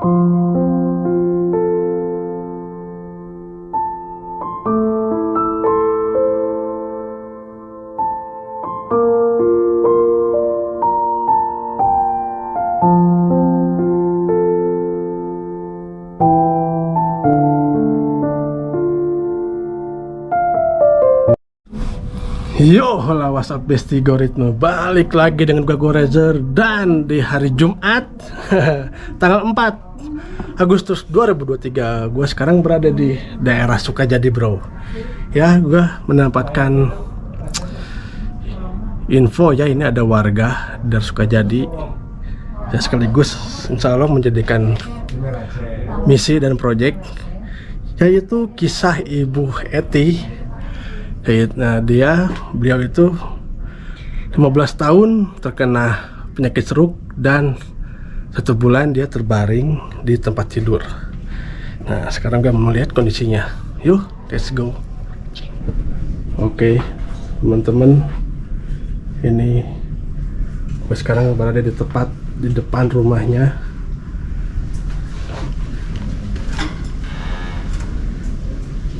Yo, hola, WhatsApp Besti Goritme, balik lagi dengan gua Gorezer. Dan di hari Jumat tanggal 4 Agustus 2023, gua sekarang berada di daerah Sukajadi, bro. Ya, gua mendapatkan info ya, ini ada warga dari Sukajadi ya, sekaligus insya Allah menjadikan misi dan proyek, yaitu kisah Ibu Eti. Nah, beliau itu 15 tahun terkena penyakit stroke dan 1 bulan dia terbaring di tempat tidur. Nah, sekarang gue mau lihat kondisinya. Yuk, let's go. Oke, teman-teman, ini gue sekarang berada di tepat di depan rumahnya.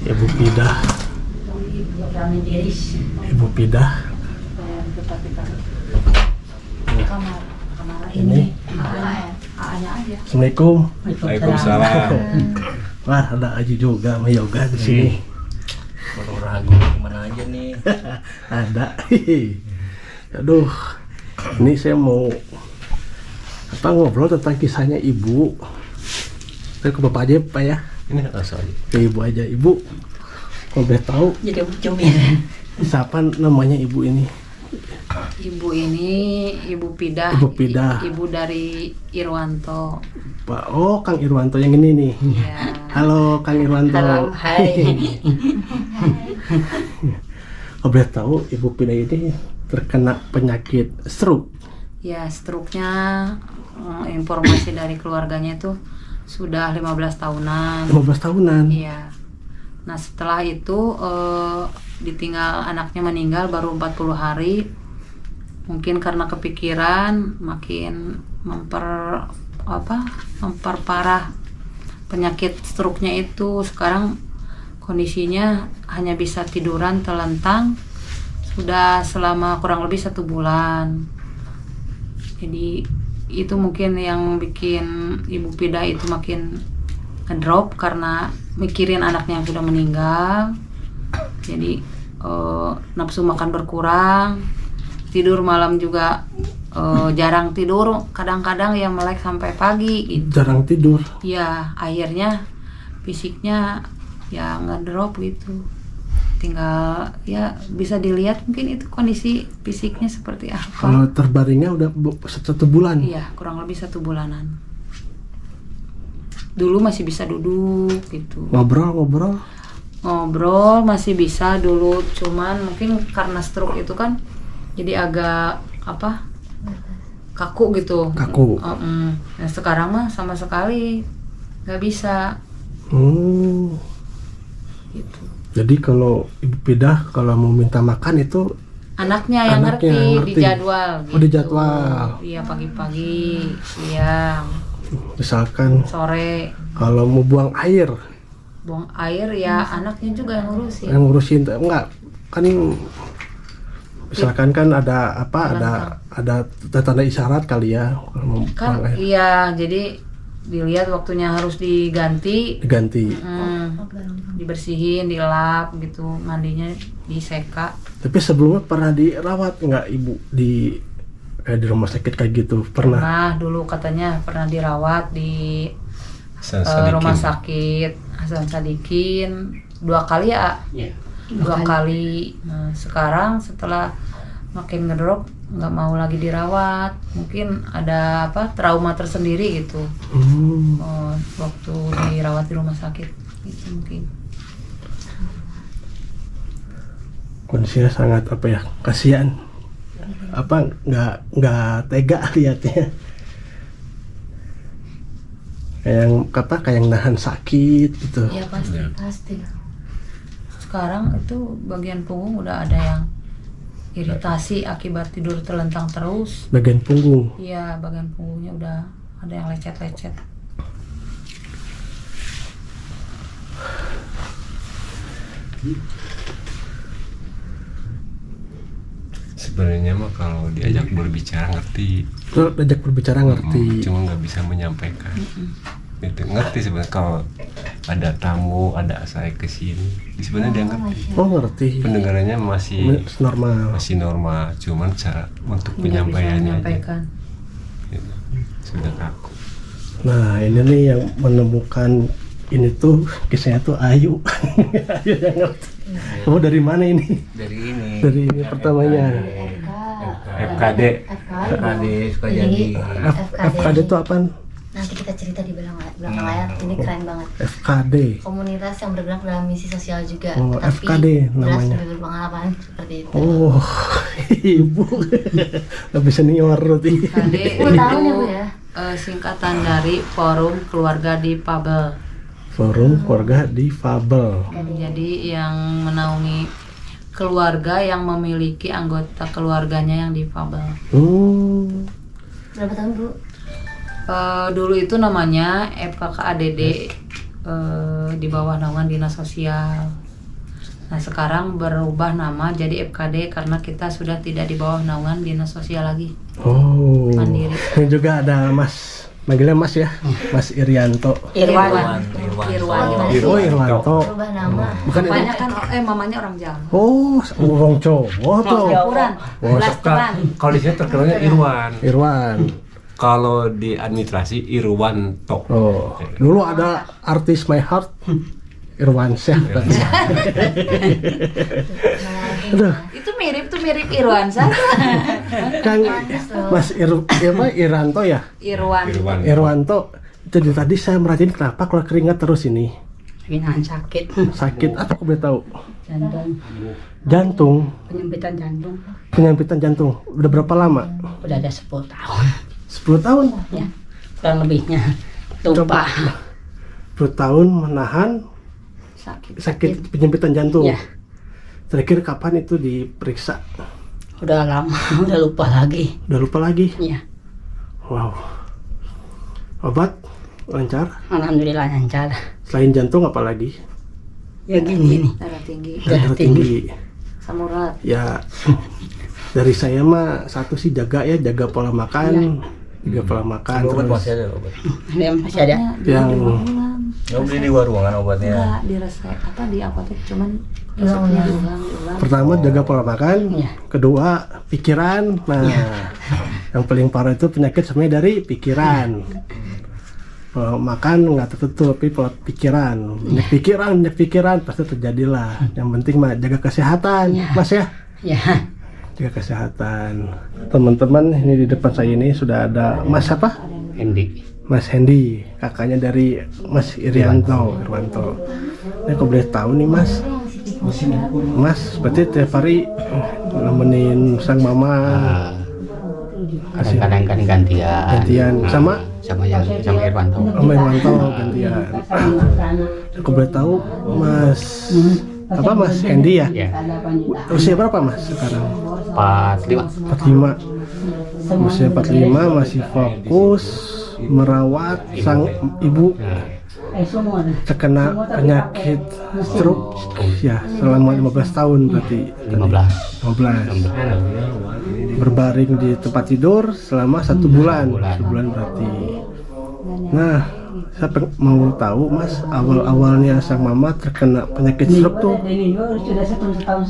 Ibu Pidah. Ibu Pidah. Ini. Assalamualaikum. Waalaikumsalam. Wah, ada Aji juga sama yoga di sini. Baru ragu kemana aja nih? Ada. Aduh, ini saya mau ngobrol tentang kisahnya ibu. Saya ke bapak aja, Pak ya. Ini asal aja. Ke ibu aja, ibu. Kalau boleh tahu, jadi cumi. siapa namanya ibu ini? Ibu ini Ibu Pidah. Ibu Pidah. Ibu dari Irwanto. Pak, oh Kang Irwanto yang ini nih. Ya. Halo Kang Irwanto. Halo, hai. Kalau boleh tahu, Ibu Pidah ini terkena penyakit stroke. Ya, stroke-nya informasi dari keluarganya itu sudah 15 tahunan. 15 tahunan. Iya. Nah, setelah itu ditinggal anaknya meninggal baru 40 hari. Mungkin karena kepikiran makin memperparah penyakit stroke-nya itu. Sekarang kondisinya hanya bisa tiduran telentang sudah selama kurang lebih 1 bulan. Jadi itu mungkin yang bikin Ibu Pidah itu makin ngedrop karena mikirin anaknya yang sudah meninggal. Jadi nafsu makan berkurang, tidur malam juga jarang tidur, kadang-kadang ya melek sampai pagi gitu. Jarang tidur. Ya, akhirnya fisiknya ya ngedrop gitu. Tinggal ya bisa dilihat mungkin itu kondisi fisiknya seperti apa. Kalau terbaringnya udah 1 bulan. Iya, kurang lebih 1 bulanan. Dulu masih bisa duduk gitu. Ngobrol Masih bisa dulu, cuman mungkin karena stroke itu kan jadi agak kaku gitu. Kaku. Nah, sekarang mah sama sekali nggak bisa. Gitu. Jadi kalau Ibu Pidah kalau mau minta makan itu anaknya yang ngerti di jadwal gitu. Oh, di jadwal. Iya, pagi-pagi, siang, misalkan sore. Kalau mau buang air Ya anaknya juga yang ngurusin. Yang ngurusin enggak kan ini, misalkan kan ada tanda isyarat kali ya kan. Iya, jadi dilihat waktunya harus diganti. Dibersihin, dilap gitu, mandinya diseka. Tapi sebelumnya pernah dirawat nggak ibu kayak di rumah sakit kayak gitu? Pernah Dulu katanya pernah dirawat di rumah sakit Hasan Sadikin 2 kali ya. 2 kali. Nah, sekarang setelah makin ngedrop nggak mau lagi dirawat, mungkin ada trauma tersendiri gitu. Waktu dirawat di rumah sakit itu mungkin kondisinya sangat kasihan, nggak tega lihatnya, kayak yang nahan sakit gitu. Ya pasti. Sekarang itu bagian punggung udah ada yang iritasi akibat tidur telentang terus. Bagian punggung? Iya, bagian punggungnya udah ada yang lecet-lecet. Sebenarnya mah kalau diajak berbicara ngerti, Lo diajak berbicara ngerti. cuma nggak bisa menyampaikan. Itu ngerti sebenarnya kalau ada tamu, ada saya kesini, sebenarnya dia ngerti. Oh ngerti. Pendengarannya masih Normal. cuman cara untuk Nggak bisa penyampaiannya aja menyampaikan. gitu. Sudah kaku. Nah ini nih yang menemukan ini tuh kisahnya tuh Ayu. Ayu yang ngerti. Kamu dari mana ini? Dari ini. Dari ini pertamanya. FKD. FKD Sukajadi. FKD itu apaan? Nanti kita cerita di belakang layar. Ini keren banget. FKD. Komunitas yang bergerak dalam misi sosial juga. Oh, tapi FKD jelas namanya. lebih berpengalaman seperti itu. Oh, ibu lebih senior berarti. KD 10 tahun ya Bu ya. Singkatan dari Forum Keluarga Difabel. Forum Keluarga Difabel. Jadi yang menaungi keluarga yang memiliki anggota keluarganya yang difabel. Berapa tahun Bu? Dulu itu namanya FKKADD, di bawah naungan Dinas Sosial. Nah sekarang berubah nama jadi FKD karena kita sudah tidak di bawah naungan Dinas Sosial lagi. Oh. Mandiri. Ini juga ada Mas, manggilnya Mas ya, Mas Irianto. Irwan. Oh Irwanto. Berubah nama. Bukan itu. Bapaknya kan mamanya orang Jawa. Oh, orang cowok tuh. Campuran. Oh, Blasteran. Kalau di sini terkenalnya Irwan. Irwan. Kalau di administrasi Irwanto. Oh, dulu ada artis My Heart, Irwansyah. Aduh, Itu mirip Irwansa. Kang Mas Iranto ya? Irwan. Irwanto. Jadi tadi saya merhatiin kenapa kalau keringat terus ini? Nahan sakit, Sakit apa aku boleh tahu? jantung, Jantung, penyempitan jantung, penyempitan jantung. Udah berapa lama? udah ada 10 tahun 10 tahun. ya, kurang lebihnya. Lupa. 10 tahun menahan sakit penyempitan jantung. Ya. Terakhir kapan itu diperiksa? Udah lama, udah lupa lagi. Udah lupa lagi? Ya, Wow. Obat lancar? alhamdulillah lancar. Selain jantung apa lagi? Ya gini nih, Darah tinggi. Darah tinggi. Samurat. Ya dari saya mah satu sih jaga pola makan, jaga pola makan. Obat Terus masih ada obat. dia masih ada. yang Nggak beli di warungan obatnya. Enggak di resep apa di apotek cuman resepnya diulang. pertama jaga pola makan, Iya. kedua pikiran. Nah, yang paling parah itu penyakit sebenarnya dari pikiran. Pola makan nggak tertutup, tapi pola pikiran, banyak pikiran pasti terjadilah. Yang penting mah jaga kesehatan, Mas ya. Ya, Jaga kesehatan. Teman-teman, ini di depan saya ini sudah ada Mas apa? Hendi. Mas Hendi, kakaknya dari Mas Irwanto. Ini aku boleh tahu nih Mas. Mas, berarti tiap hari nemenin sang mama. Kadang-kadang kan gantian Sama sama Irwanto. Sama Irwanto gantian. Aku boleh tahu Mas apa Mas Hendi ya? Ya, Usia berapa Mas sekarang? 45. 45. Usia 45 masih fokus merawat sang ibu terkena penyakit stroke ya selama 15 tahun berarti. 15. Berbaring di tempat tidur selama 1 bulan. 1 bulan berarti. Nah, saya mau tahu Mas, awal-awalnya sang mama terkena penyakit stroke tuh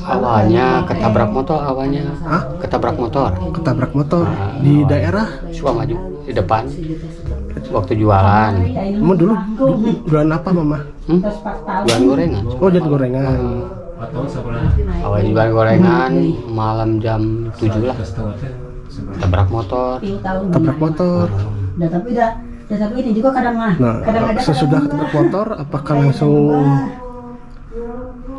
Awalnya ketabrak motor Hah? ketabrak motor. Ketabrak motor di daerah. Sukamaju di depan waktu jualan. Emang dulu bulan apa mama? Jualan gorengan. Oh, jadi gorengan. Awal jualan gorengan malam jam 7 lah. Ketabrak motor. Tabrak motor. Tapi ini juga kadang Nah, sesudah ketabrak motor, apakah langsung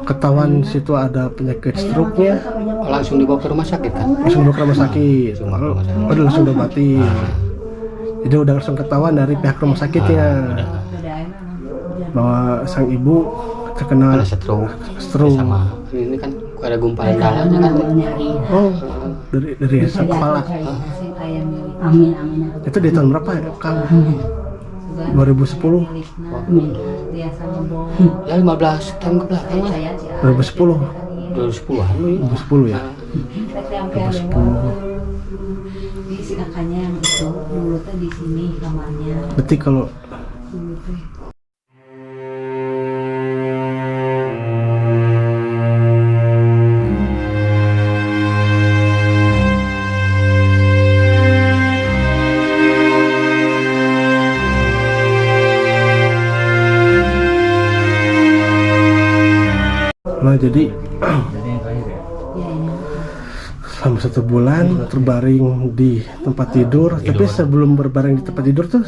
ketahuan situ ada penyakit stroke-nya? Langsung dibawa ke rumah sakit kan? Langsung dibawa ke rumah sakit. Langsung ke rumah sakit. Oh, udah langsung diobatin. Jadi udah langsung ketahuan dari pihak rumah sakitnya bahwa sang ibu terkena Ada stroke. Sama ini kan ada gumpalan darahnya kan. Oh, dari kepala. Amin. Itu di tahun berapa ya, Kang? 2010. biasanya bom. Ya 15 tahun ke belakang lah. 2010. 2010-an loh. 2010 ya. Ini si kakaknya yang itu dulu tuh di sini kamarnya. Berarti kalau Dulu tuh. nah jadi Ya ini. selama 1 bulan terbaring di tempat tidur. Tapi sebelum berbaring di tempat tidur tuh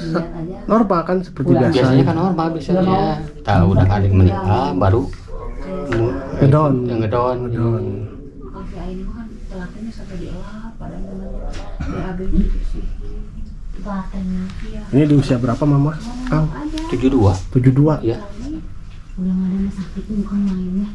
normal kan seperti biasa. Biasanya kan normal biasanya. Tahu udah kali menikah baru Ngedon. yang ngedon. Ngedon. Kalau si Aini mah kan telatannya sampai dielap pada namanya BAB gitu sih. Telatannya. Ini di usia berapa mama? Kang? 72. 72. Ya. Udah nggak ada sakit bukan mainnya.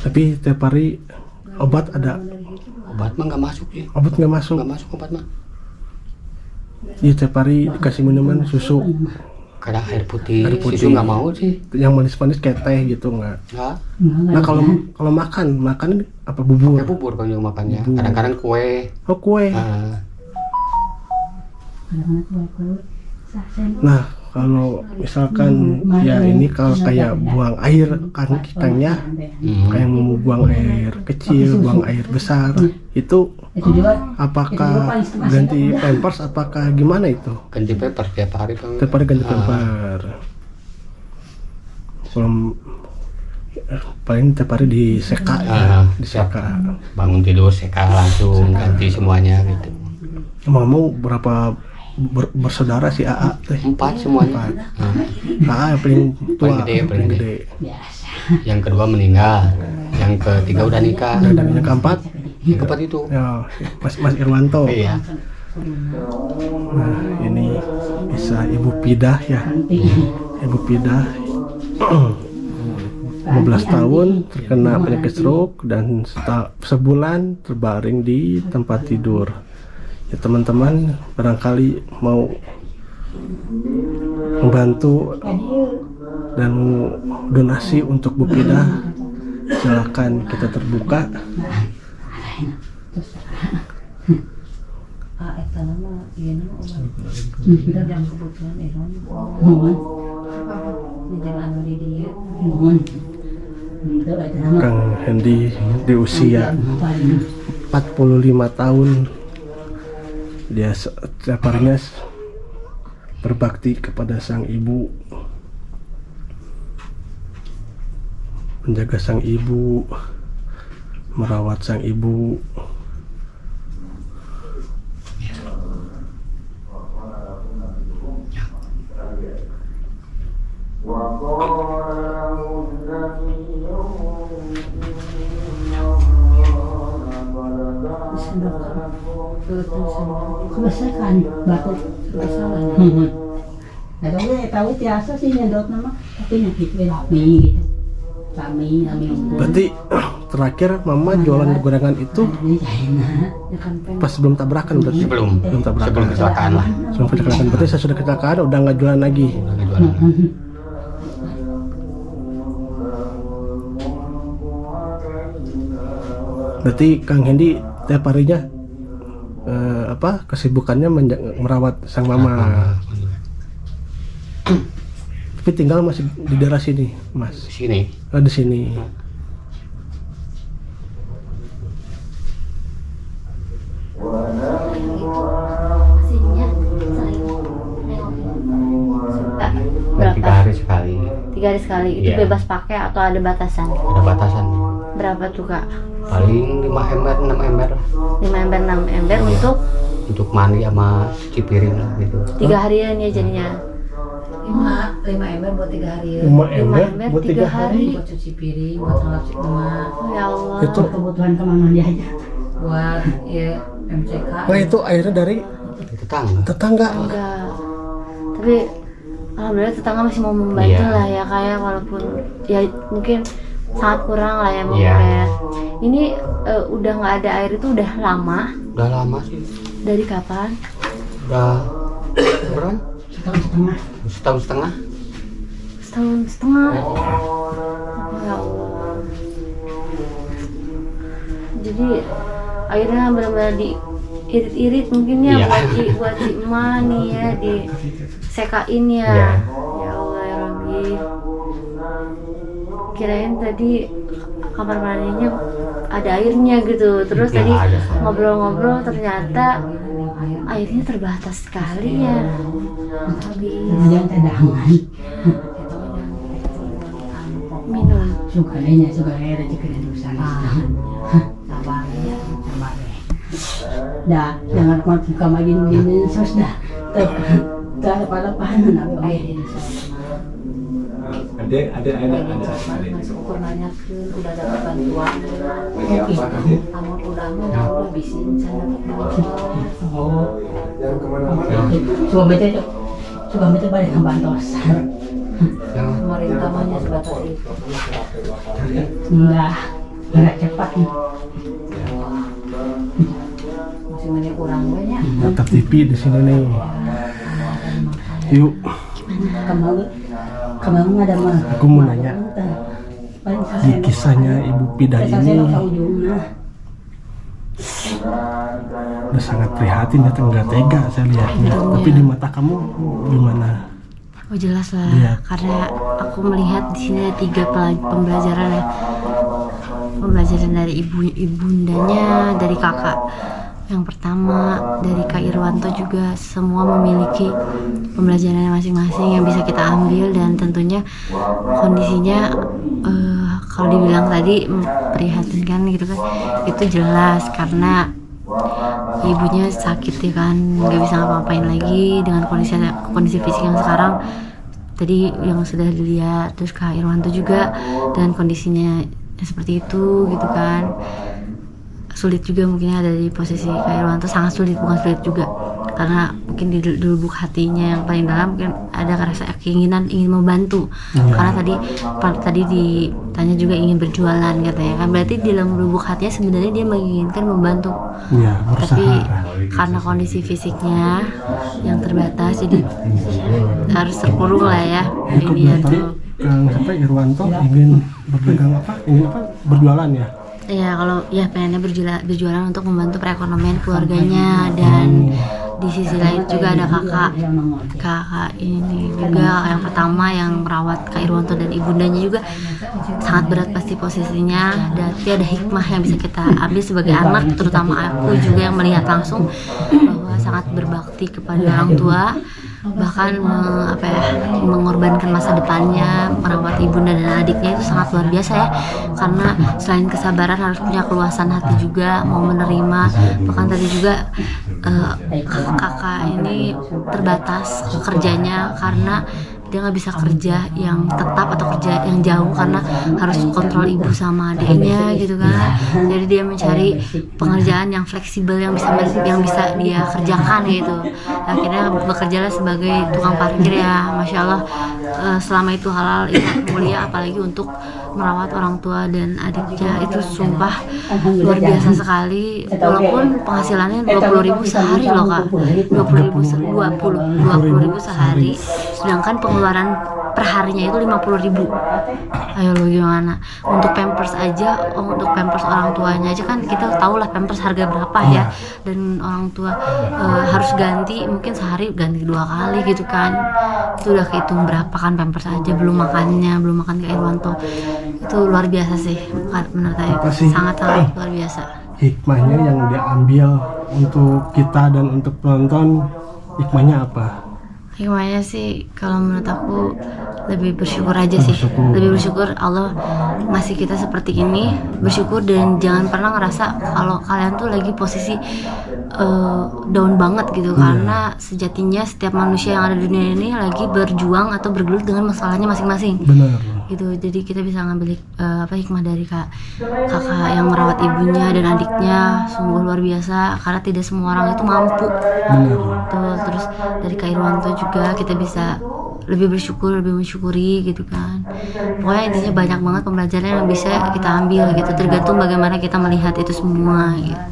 Tapi tiap hari obat ada. Obat mah nggak masuk sih. Obat nggak masuk. Nggak masuk obat mah. Iya tiap hari dikasih minuman susu. Kadang air putih. Air putih. Susu nggak mau sih. Yang manis-manis kayak teh gitu nggak. Nggak. Nah kalau makan apa bubur? Pakai bubur kalau yang makannya. Bubur. Kadang-kadang kue. Oh kue. Nah, Nah kalau misalkan ya ini kalau kayak buang air kan kitanya kayak mau buang air kecil, buang air besar itu apakah ganti pampers apakah gimana itu? ganti paper tiap hari Bang. Tiap hari ganti pampers. Kalau paling tiap hari diseka ya, diseka. Bangun tidur seka langsung ganti semuanya gitu. Mau berapa bersaudara si AA teh? 4 semuanya. AA yang paling tua, Paling gede. Yang kedua meninggal, yang ketiga udah nikah. Dan yang keempat Yang keempat itu. ya Mas Irwanto. Iya. Nah ini bisa Ibu Pidah ya, Ibu Pidah 15 tahun terkena penyakit stroke dan sebulan terbaring di tempat tidur. Ya teman-teman barangkali mau membantu dan donasi untuk Bu Pidah, silakan kita terbuka. Eta nama ieu nama obat. Yang kebutuhan Eron. Ini jangan di dia. Kang Hendi di usia 45 tahun dia setiap harinya berbakti kepada sang ibu, menjaga sang ibu, merawat sang ibu. Kebesaran batuk. Kebesaran. Nah, tahu biasa sih nyedot nama, tapi nyakit lami gitu. Lami unggul. Berarti terakhir mama jualan gorengan itu Ya kan pen. pas sebelum tabrakan berarti? Sebelum tabrakan. sebelum kecelakaan lah. Sebelum kecelakaan. Berarti saya sudah kecelakaan udah nggak jualan lagi. Udah nggak jualan. Berarti Kang Hendi tiap harinya kesibukannya merawat sang mama. Tapi tinggal masih di daerah sini, Mas. Sini. Oh, di sini. Pastinya sering Dan 3 hari sekali. 3 hari sekali. Itu Iya. bebas pakai atau ada batasan? Ada batasan. Berapa tuh Kak? Paling 5 ember, 6 ember lah. 5 ember, 6 ember Iya. untuk Mandi sama cuci piring lah gitu. 3 harian ya jadinya. 5 ember buat 3 hari ya. 5 ember ember buat 3 3 hari. Buat cuci piring, buat ngelapsik emak, Oh ya Allah. Itu Kebutuhan kemana dia aja. buat ya MCK. nah itu airnya dari tetangga. Tetangga. Enggak. Tapi alhamdulillah tetangga masih mau membantu Iya. lah ya, kayak walaupun ya mungkin sangat kurang lah ya mungkin Iya. kayak. Ini udah nggak ada air itu udah lama. Udah lama sih. Dari kapan? Udah berapa? Setahun setengah. Setahun setengah. Setahun setengah. Ya Allah. Jadi akhirnya benar-benar diirit-irit mungkin ya Iya. buat si emak nih ya, disekain ya. Iya. Ya Allah ya Rabbi. Kirain tadi kamar mandinya ada airnya gitu. Terus Nggak tadi ada. ngobrol-ngobrol ternyata airnya terbatas sekali ya. Kemudian cadangan. Minum. Suka air aja kena dosa. Dah, jangan kau suka makin sos dah. Tak apa-apaan apa air. Ada Syukur nanyakeun udah dapat bantuan. lagi apa nanti? Amun udah bisin saya Oh, Jangan kemana-mana. suami itu balik ke Bantos. pemerintah mahnya sebatas itu. Enggak cepat nih. Masih banyak kurang banyak. Mantap TV di sini nih. Yuk, Kamu ada mah. aku mau nanya. Di kisahnya Ibu Pida ini udah sangat prihatin ya, nggak tega saya lihatnya. Tapi di mata kamu gimana? Oh jelas lah, Iya. karena aku melihat di sini ada 3 pembelajaran ya. Pembelajaran dari ibundanya, dari kakak. Yang pertama dari Kak Irwanto juga, semua memiliki pembelajaran masing-masing yang bisa kita ambil, dan tentunya kondisinya kalau dibilang tadi memprihatinkan gitu kan, itu jelas karena ibunya sakit ya kan, nggak bisa ngapa-ngapain lagi dengan kondisi fisik yang sekarang tadi yang sudah dilihat. Terus Kak Irwanto juga dengan kondisinya seperti itu gitu kan, sulit juga mungkin ada di posisi Kak Irwanto, sangat sulit, bukan sulit juga, karena mungkin di lubuk hatinya yang paling dalam mungkin ada rasa keinginan ingin membantu. Karena tadi ditanya juga ingin berjualan katanya kan, berarti di dalam lubuk hatinya sebenarnya dia menginginkan membantu. Ya, Tapi berusaha. karena kondisi fisiknya yang terbatas, jadi harus terkurung lah ya. Ikut Ini ya tadi tuh. Kang siapa Irwanto ingin berdagang apa? Ingin apa? Berjualan ya? Ya kalau ya pengennya berjualan untuk membantu perekonomian keluarganya, dan di sisi lain juga ada kakak ini juga yang pertama yang merawat Kak Irwanto dan ibundanya juga sangat berat pasti posisinya, dan tapi ada hikmah yang bisa kita ambil sebagai anak, terutama aku juga yang melihat langsung bahwa sangat berbakti kepada orang tua, bahkan mengorbankan masa depannya merawat ibunda dan adiknya, itu sangat luar biasa ya. Karena selain kesabaran harus punya keluasan hati juga, mau menerima. Bahkan tadi juga kakak ini terbatas kerjanya karena dia nggak bisa kerja yang tetap atau kerja yang jauh karena harus kontrol ibu sama adiknya gitu kan. Jadi dia mencari pekerjaan yang fleksibel yang bisa dia kerjakan gitu. Akhirnya bekerjalah sebagai tukang parkir ya, masya Allah. Selama itu halal, itu mulia, apalagi untuk merawat orang tua dan adiknya, itu sumpah luar biasa sekali. Walaupun penghasilannya 20.000 sehari loh kak, 20.000 sehari, sedangkan pengeluaran per harinya itu 50.000. Ayo lo gimana? Untuk pampers aja, untuk pampers orang tuanya aja kan kita tahu lah pampers harga berapa ya, dan orang tua harus ganti mungkin sehari ganti 2 kali gitu kan. Itu udah kehitung berapa kan pampers aja, belum makan Kak Irwanto. Itu luar biasa sih menurut saya, Apa sih? sangat luar biasa. Hikmahnya yang diambil untuk kita dan untuk penonton, hikmahnya apa? Hikmahnya sih kalau menurut aku lebih bersyukur aja sih. Bersyukur. Lebih bersyukur Allah ngasih kita seperti ini, bersyukur, dan jangan pernah ngerasa kalau kalian tuh lagi posisi down banget gitu. Karena sejatinya setiap manusia yang ada di dunia ini lagi berjuang atau bergelut dengan masalahnya masing-masing. Benar. gitu. Jadi kita bisa ngambil hikmah dari kakak yang merawat ibunya dan adiknya, sungguh luar biasa karena tidak semua orang itu mampu. Tuh, terus dari Kak Irwanto juga kita bisa lebih bersyukur, lebih mensyukuri gitu kan. Pokoknya intinya banyak banget pembelajaran yang bisa kita ambil gitu, tergantung bagaimana kita melihat itu semua gitu.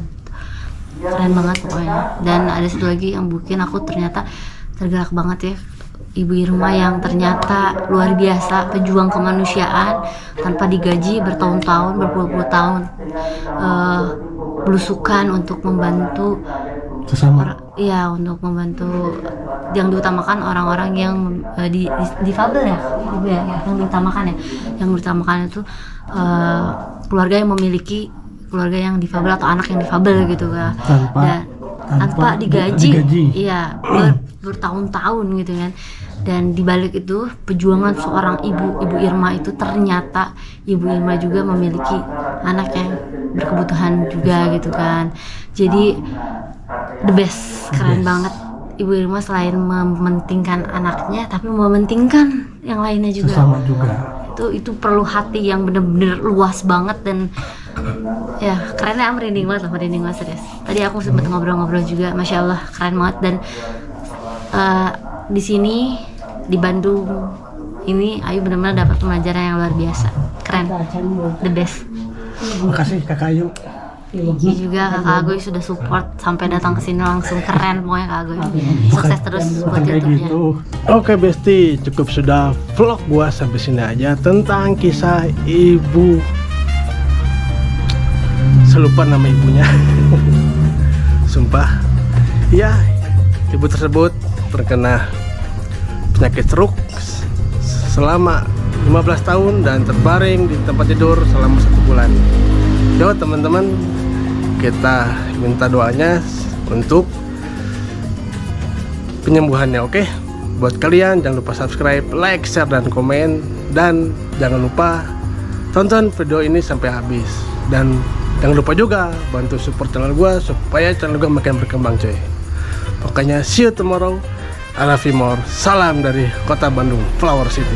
Keren banget pokoknya. Dan ada satu lagi yang bikin aku ternyata tergerak banget ya, Ibu Irma yang ternyata luar biasa, pejuang kemanusiaan tanpa digaji bertahun-tahun, berpuluh-puluh tahun, belusukan untuk membantu Sesama. Iya, untuk membantu yang diutamakan orang-orang yang difabel ya, Ibu ya, yang diutamakan ya, yang diutamakan itu keluarga yang memiliki keluarga yang difabel atau anak yang difabel gitu kan, tanpa digaji. Iya, bertahun-tahun gitu kan. Dan dibalik itu perjuangan seorang ibu Irma itu ternyata Ibu Irma juga memiliki anak yang berkebutuhan juga gitu kan. Jadi the best, keren banget. Ibu Irma selain mementingkan anaknya tapi mementingkan yang lainnya juga. Sesama juga. Itu perlu hati yang bener-bener luas banget dan ya kerennya merinding banget serius. Tadi aku sempat ngobrol-ngobrol juga, masya Allah keren banget. Dan di sini di Bandung ini Ayu benar-benar dapat pelajaran yang luar biasa, keren, the best. Makasih Kak Ayu. Ini juga Kakak Agoy sudah support sampai datang ke sini langsung, keren pokoknya Kak Agoy. Sukses terus buat YouTube-nya. Oke Besti, cukup sudah vlog gua sampai sini aja tentang kisah ibu. Selupa nama ibunya. Sumpah. Ya, ibu tersebut terkena penyakit stroke selama 15 tahun dan terbaring di tempat tidur selama 1 bulan. Yo teman-teman, kita minta doanya untuk penyembuhannya, oke? Buat kalian jangan lupa subscribe, like, share, dan komen. Dan jangan lupa tonton video ini sampai habis. Dan jangan lupa juga bantu support channel gua supaya channel gua makin berkembang coy. Pokoknya see you tomorrow. I love you more. Salam dari kota Bandung, Flower City.